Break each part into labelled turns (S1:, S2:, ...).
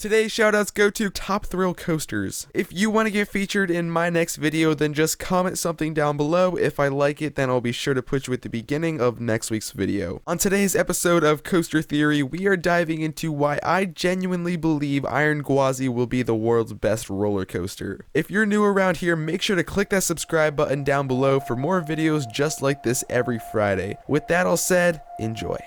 S1: Today's shoutouts go to Top Thrill Coasters. If you want to get featured in my next video, then just comment something down below. If I like it, then I'll be sure to put you at the beginning of next week's video. On today's episode of Coaster Theory, we are diving into why I genuinely believe Iron Gwazi will be the world's best roller coaster. If you're new around here, make sure to click that subscribe button down below for more videos just like this every Friday. With that all said, enjoy.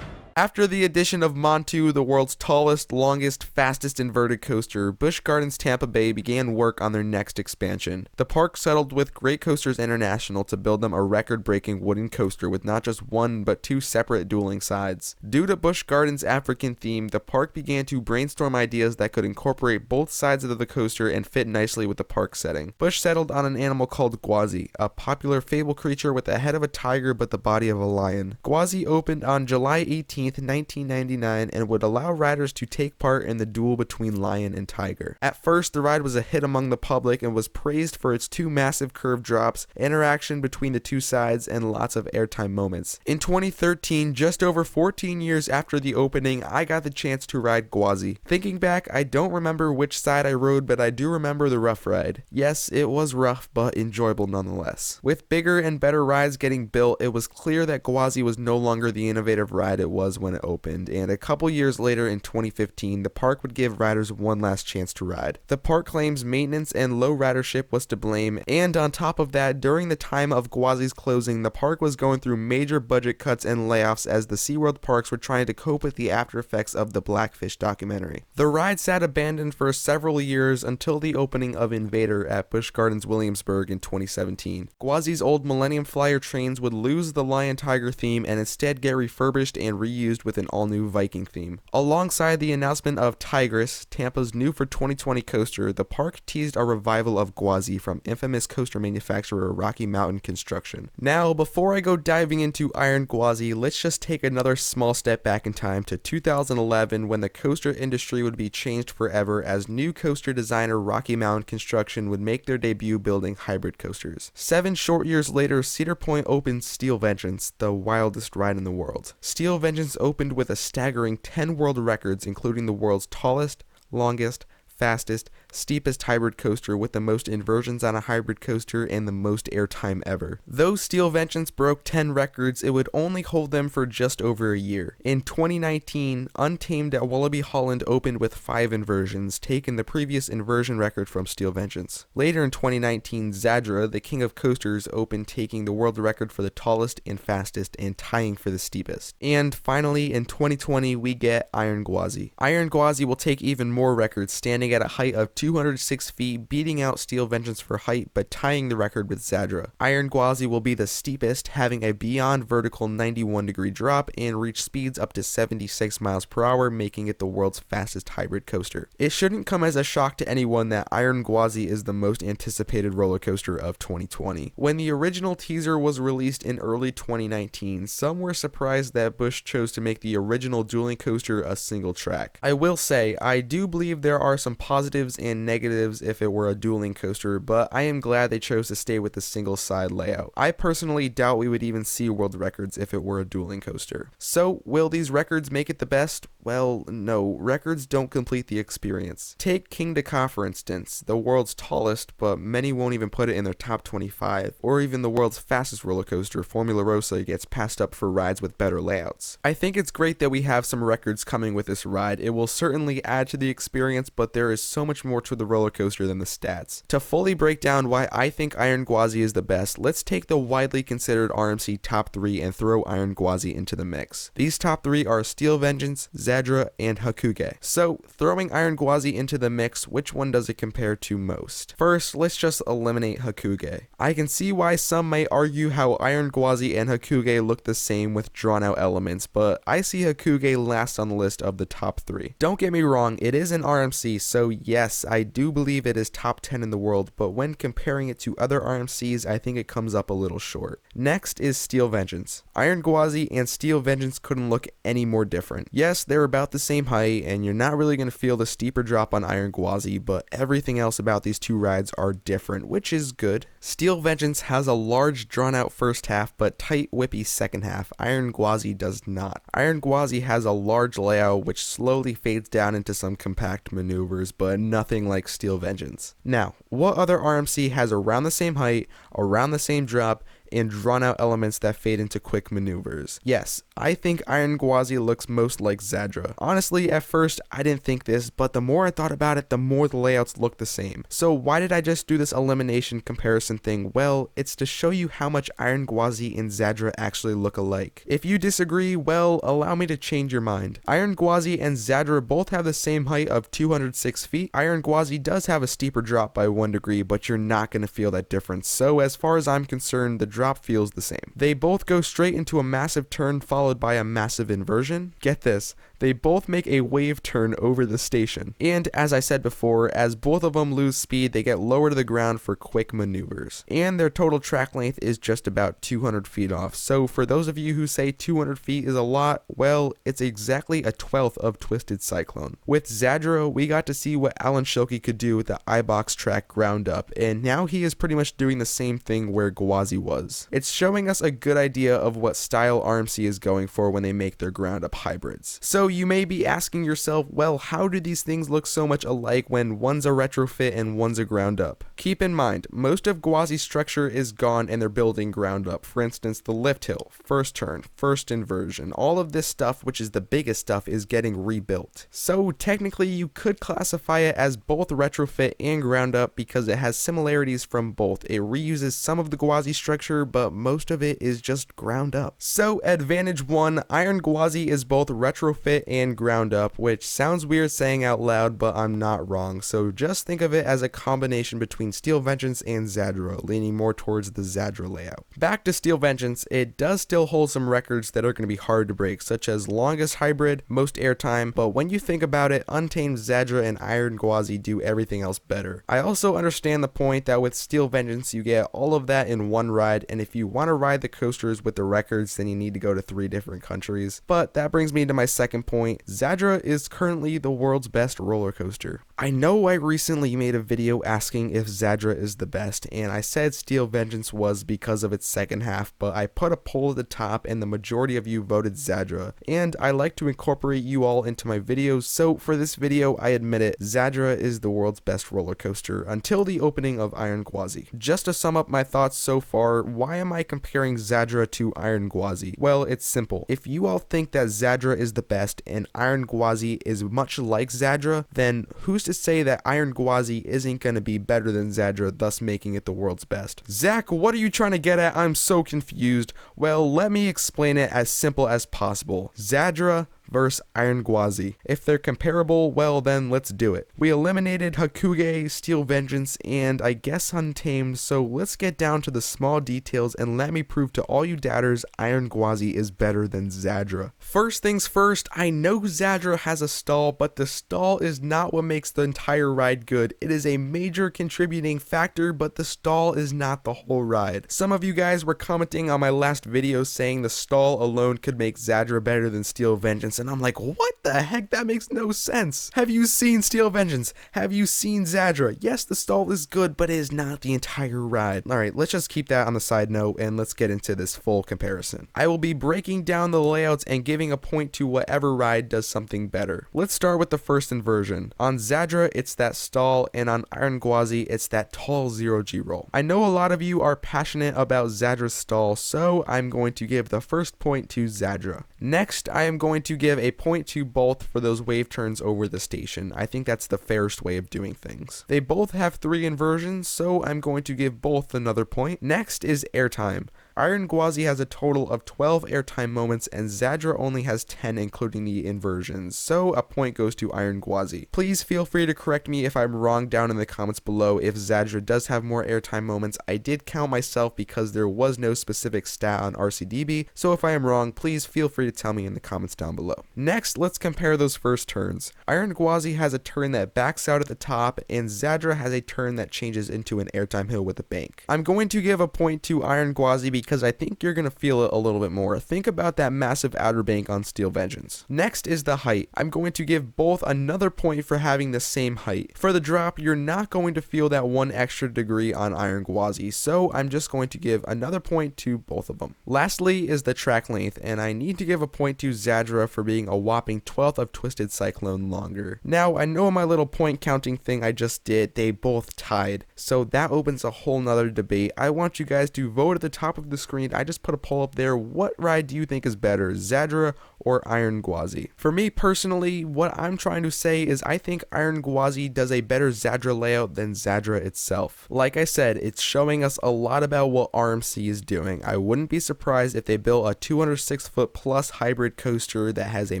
S1: After the addition of Montu, the world's tallest, longest, fastest inverted coaster, Busch Gardens Tampa Bay began work on their next expansion. The park settled with Great Coasters International to build them a record-breaking wooden coaster with not just one but two separate dueling sides. Due to Busch Gardens African theme, the park began to brainstorm ideas that could incorporate both sides of the coaster and fit nicely with the park setting. Busch settled on an animal called Gwazi, a popular fable creature with the head of a tiger but the body of a lion. Gwazi opened on July 18th, 1999 and would allow riders to take part in the duel between lion and tiger. At first, the ride was a hit among the public and was praised for its two massive curved drops, interaction between the two sides, and lots of airtime moments. In 2013, just over 14 years after the opening, I got the chance to ride Gwazi. Thinking back, I don't remember which side I rode, but I do remember the rough ride. Yes, it was rough, but enjoyable nonetheless. With bigger and better rides getting built, it was clear that Gwazi was no longer the innovative ride it was when it opened, and a couple years later in 2015, the park would give riders one last chance to ride. The park claims maintenance and low ridership was to blame, and on top of that, during the time of Gwazi's closing, the park was going through major budget cuts and layoffs as the SeaWorld parks were trying to cope with the after effects of the Blackfish documentary. The ride sat abandoned for several years until the opening of Invader at Busch Gardens Williamsburg in 2017. Gwazi's old Millennium Flyer trains would lose the Lion Tiger theme and instead get refurbished and reused with an all-new Viking theme. Alongside the announcement of Tigress, Tampa's new for 2020 coaster, the park teased a revival of Gwazi from infamous coaster manufacturer Rocky Mountain Construction. Now, before I go diving into Iron Gwazi, let's just take another small step back in time to 2011 when the coaster industry would be changed forever as new coaster designer Rocky Mountain Construction would make their debut building hybrid coasters. 7 short years later, Cedar Point opened Steel Vengeance, the wildest ride in the world. Steel Vengeance opened with a staggering 10 world records, including the world's tallest, longest, fastest, steepest hybrid coaster with the most inversions on a hybrid coaster and the most airtime ever. Though Steel Vengeance broke 10 records, it would only hold them for just over a year. In 2019, Untamed at Wallaby Holland opened with 5 inversions, taking the previous inversion record from Steel Vengeance. Later in 2019, Zadra, the king of coasters, opened, taking the world record for the tallest and fastest and tying for the steepest. And finally, in 2020, we get Iron Gwazi. Iron Gwazi will take even more records, standing at a height of 206 feet, beating out Steel Vengeance for height, but tying the record with Zadra. Iron Gwazi will be the steepest, having a beyond vertical 91-degree drop and reach speeds up to 76 miles per hour, making it the world's fastest hybrid coaster. It shouldn't come as a shock to anyone that Iron Gwazi is the most anticipated roller coaster of 2020. When the original teaser was released in early 2019, some were surprised that Busch chose to make the original dueling coaster a single track. I will say, I do believe there are some positives and negatives if it were a dueling coaster, but I am glad they chose to stay with the single side layout. I personally doubt we would even see world records if it were a dueling coaster. So, will these records make it the best? Well, no, records don't complete the experience. Take King Dakar for instance, the world's tallest, but many won't even put it in their top 25, or even the world's fastest roller coaster, Formula Rossa, gets passed up for rides with better layouts. I think it's great that we have some records coming with this ride. It will certainly add to the experience, but there is so much more to the roller coaster than the stats. To fully break down why I think Iron Gwazi is the best, let's take the widely considered RMC top 3 and throw Iron Gwazi into the mix. These top 3 are Steel Vengeance, Zadra, Zadra, and Hakuge. So, throwing Iron Gwazi into the mix, which one does it compare to most? First, let's just eliminate Hakuge. I can see why some might argue how Iron Gwazi and Hakuge look the same with drawn out elements, but I see Hakuge last on the list of the top 3. Don't get me wrong, it is an RMC, so yes, I do believe it is top 10 in the world, but when comparing it to other RMCs, I think it comes up a little short. Next is Steel Vengeance. Iron Gwazi and Steel Vengeance couldn't look any more different. Yes, they're about the same height, and you're not really going to feel the steeper drop on Iron Gwazi, but everything else about these two rides are different, which is good. Steel Vengeance has a large drawn out first half, but tight whippy second half. Iron Gwazi does not. Iron Gwazi has a large layout which slowly fades down into some compact maneuvers, but nothing like Steel Vengeance. Now, what other RMC has around the same height, around the same drop, and drawn out elements that fade into quick maneuvers? Yes, I think Iron Gwazi looks most like Zadra. Honestly, at first, I didn't think this, but the more I thought about it, the more the layouts look the same. So why did I just do this elimination comparison thing? Well, it's to show you how much Iron Gwazi and Zadra actually look alike. If you disagree, well, allow me to change your mind. Iron Gwazi and Zadra both have the same height of 206 feet. Iron Gwazi does have a steeper drop by 1 degree, but you're not going to feel that difference. So as far as I'm concerned, the drop feels the same. They both go straight into a massive turn followed by a massive inversion. Get this, they both make a wave turn over the station. And as I said before, as both of them lose speed, they get lower to the ground for quick maneuvers. And their total track length is just about 200 feet off. So for those of you who say 200 feet is a lot, well, it's exactly a 12th of Twisted Cyclone. With Zadro, we got to see what Alan Schilke could do with the iBox track ground up, and now he is pretty much doing the same thing where Gwazi was. It's showing us a good idea of what style RMC is going for when they make their ground up hybrids. So you may be asking yourself, well, how do these things look so much alike when one's a retrofit and one's a ground up? Keep in mind, most of Gwazi's structure is gone and they're building ground up. For instance, the lift hill, first turn, first inversion, all of this stuff, which is the biggest stuff, is getting rebuilt. So technically you could classify it as both retrofit and ground up because it has similarities from both. It reuses some of the Gwazi structure, but most of it is just ground up. So advantage 1, Iron Gwazi is both retrofit and ground up, which sounds weird saying out loud, but I'm not wrong. So just think of it as a combination between Steel Vengeance and Zadra, leaning more towards the Zadra layout. Back to Steel Vengeance, it does still hold some records that are going to be hard to break, such as longest hybrid, most airtime, but when you think about it, Untamed Zadra and Iron Gwazi do everything else better. I also understand the point that with Steel Vengeance you get all of that in one ride, and if you want to ride the coasters with the records, then you need to go to 3 different countries. But that brings me to my second point. Zadra is currently the world's best roller coaster. I know I recently made a video asking if Zadra is the best, and I said Steel Vengeance was because of its second half, but I put a poll at the top and the majority of you voted Zadra, and I like to incorporate you all into my videos, so for this video I admit it, Zadra is the world's best roller coaster until the opening of Iron Gwazi. Just to sum up my thoughts so far, why am I comparing Zadra to Iron Gwazi? Well, it's simple. If you all think that Zadra is the best and Iron Gwazi is much like Zadra, then who's to say that Iron Gwazi isn't going to be better than Zadra, thus making it the world's best? Zach, what are you trying to get at? I'm so confused. Well, let me explain it as simple as possible. Zadra versus Iron Gwazi. If they're comparable, well then let's do it. We eliminated Hakuge, Steel Vengeance, and I guess Untamed, so let's get down to the small details and let me prove to all you doubters Iron Gwazi is better than Zadra. First things first, I know Zadra has a stall, but the stall is not what makes the entire ride good. It is a major contributing factor, but the stall is not the whole ride. Some of you guys were commenting on my last video saying the stall alone could make Zadra better than Steel Vengeance, and I'm like, what the heck? That makes no sense. Have you seen Steel Vengeance? Have you seen Zadra? Yes, the stall is good, but it is not the entire ride. Alright, let's just keep that on the side note and let's get into this full comparison. I will be breaking down the layouts and giving a point to whatever ride does something better. Let's start with the first inversion. On Zadra, it's that stall, and on Iron Gwazi, it's that tall 0G roll. I know a lot of you are passionate about Zadra's stall, so I'm going to give the first point to Zadra. Next, I am going to give a point to both for those wave turns over the station. I think that's the fairest way of doing things. They both have 3 inversions, so I'm going to give both another point. Next is Airtime. Iron Gwazi has a total of 12 airtime moments and Zadra only has 10 including the inversions, so a point goes to Iron Gwazi. Please feel free to correct me if I'm wrong down in the comments below if Zadra does have more airtime moments. I did count myself because there was no specific stat on RCDB, so if I am wrong, please feel free to tell me in the comments down below. Next, let's compare those first turns. Iron Gwazi has a turn that backs out at the top, and Zadra has a turn that changes into an airtime hill with a bank. I'm going to give a point to Iron Gwazi because I think you're going to feel it a little bit more. Think about that massive outer bank on Steel Vengeance. Next is the height. I'm going to give both another point for having the same height. For the drop, you're not going to feel that 1 extra degree on Iron Gwazi, so I'm just going to give another point to both of them. Lastly is the track length, and I need to give a point to Zadra for being a whopping 12th of Twisted Cyclone longer. Now, I know my little point counting thing I just did, they both tied, so that opens a whole nother debate. I want you guys to vote at the top of the screen. I just put a poll up there. What ride do you think is better, Zadra or Iron Gwazi? For me personally, what I'm trying to say is I think Iron Gwazi does a better Zadra layout than Zadra itself. Like I said, it's showing us a lot about what RMC is doing. I wouldn't be surprised if they built a 206 foot plus hybrid coaster that has a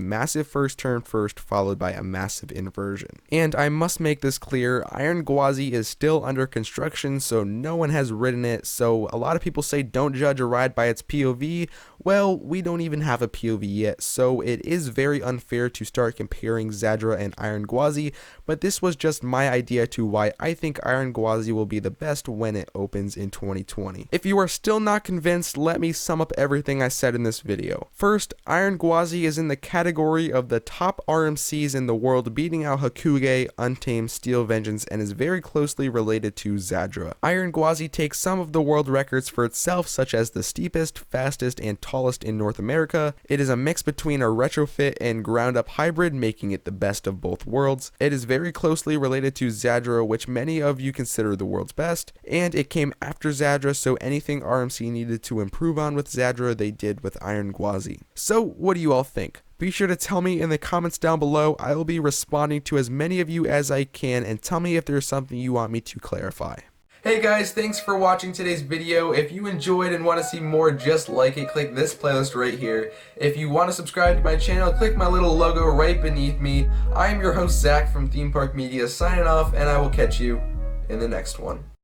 S1: massive first turn first followed by a massive inversion. And I must make this clear, Iron Gwazi is still under construction, so no one has ridden it, so a lot of people say don't judge a ride by its POV. Well, we don't even have a POV yet, so it is very unfair to start comparing Zadra and Iron Gwazi, but this was just my idea to why I think Iron Gwazi will be the best when it opens in 2020. If you are still not convinced, let me sum up everything I said in this video. First, Iron Gwazi is in the category of the top RMCs in the world, beating out Hakuge, Untamed, Steel Vengeance, and is very closely related to Zadra. Iron Gwazi takes some of the world records for itself, such as the steepest, fastest, and tallest in North America. It is a mix between a retrofit and ground-up hybrid, making it the best of both worlds. It is very closely related to Zadra, which many of you consider the world's best, and it came after Zadra, so anything RMC needed to improve on with Zadra, they did with Iron Gwazi. So, what do you all think? Be sure to tell me in the comments down below. I will be responding to as many of you as I can, and tell me if there's something you want me to clarify. Hey guys, thanks for watching today's video. If you enjoyed and want to see more just like it, click this playlist right here. If you want to subscribe to my channel, click my little logo right beneath me. I am your host Zach from Theme Park Media signing off, and I will catch you in the next one.